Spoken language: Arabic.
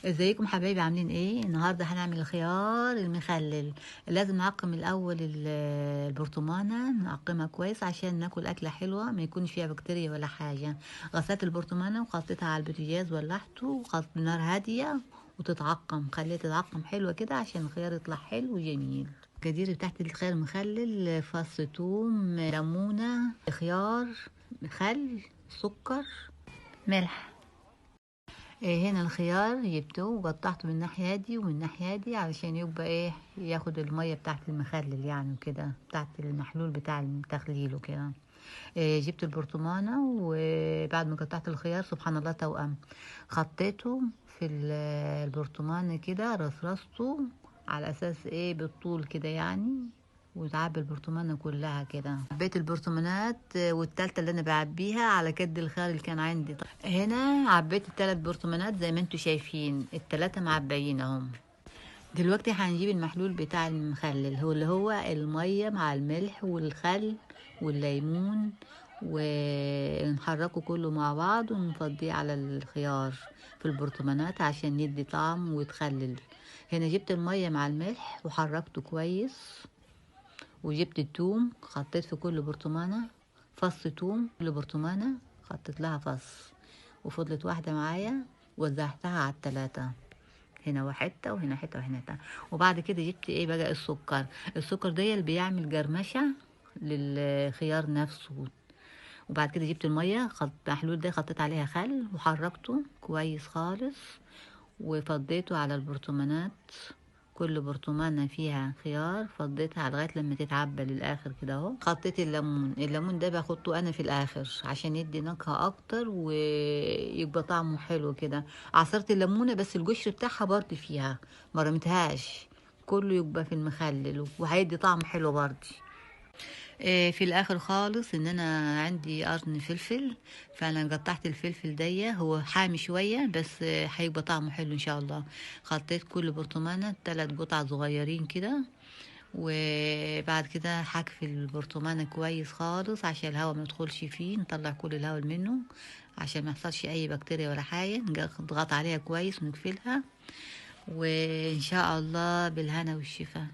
ازيكم حبايبي، عاملين ايه؟ النهارده هنعمل الخيار المخلل. لازم نعقم الاول البرطمانه، نعقمها كويس عشان ناكل اكله حلوه ما يكونش فيها بكتيريا ولا حاجه. غسلت البرطمانه وحطيتها على البوتاجاز، ولعته وخلط بنار هاديه وتتعقم. خليها تتعقم حلوه كده عشان الخيار يطلع حلو وجميل. المقادير بتاعت الخيار المخلل: فص ثوم، ليمونه، خيار، خل، سكر، ملح. هنا الخيار جبته وقطعته من الناحية دي ومن الناحية دي علشان يبقى ايه، ياخد المية بتاعت المخلل يعني وكده، بتاعت المحلول بتاع التخليل وكده. جبت البرطمانة وبعد ما قطعت الخيار سبحان الله توأم، حطيته في البرطمانة كده، رصرصته على اساس ايه، بالطول كده يعني، وتعبي البرطمانة كلها كده. عبيت البرطمانات والتالتة اللي انا بعبيها على قد الخيار اللي كان عندي. هنا عبيت التلات برطمانات زي ما انتوا شايفين، التلاتة معبيين اهم. دلوقتي هنجيب المحلول بتاع المخلل، هو اللي هو المية مع الملح والخل والليمون، ونحركه كله مع بعض ونفضيه على الخيار في البرطمانات عشان يدي طعم ويتخلل. هنا جبت المية مع الملح وحركته كويس، وجبت التوم حطيت في كل برطمانة فص توم، كل برطمانة حطيت لها فص، وفضلت واحدة معايا وزعتها على التلاتة، هنا حتة وهنا حتة وهنا حتة. وبعد كده جبت ايه بقى، السكر ده اللي بيعمل جرمشة للخيار نفسه. وبعد كده جبت المية المحلول ده، حطيت عليها خل وحركته كويس خالص وفضيته على البرطمانات. كل برطمانة فيها خيار فضيتها لغاية لما تتعبى للآخر كده اهو. حطيت الليمون ده بحطه أنا في الآخر عشان يدي نكهة أكتر ويبقى طعمه حلو كده. عصرت الليمونة بس القشر بتاعها برضه فيها، ما رميتهاش، كله يبقى في المخلل وهيدي طعم حلو برضه. في الاخر خالص ان انا عندي قرن فلفل، فانا قطعت الفلفل ده، هو حامي شويه بس هيبقى طعمه حلو ان شاء الله. خطيت كل برطمانه 3 قطع صغيرين كده، وبعد كده هكفي البرطمانه كويس خالص عشان الهواء ما يدخلش فيه، نطلع كل الهواء منه عشان ما يحصلش اي بكتيريا ولا حاجه. نضغط عليها كويس ونقفلها، وان شاء الله بالهنا والشفا.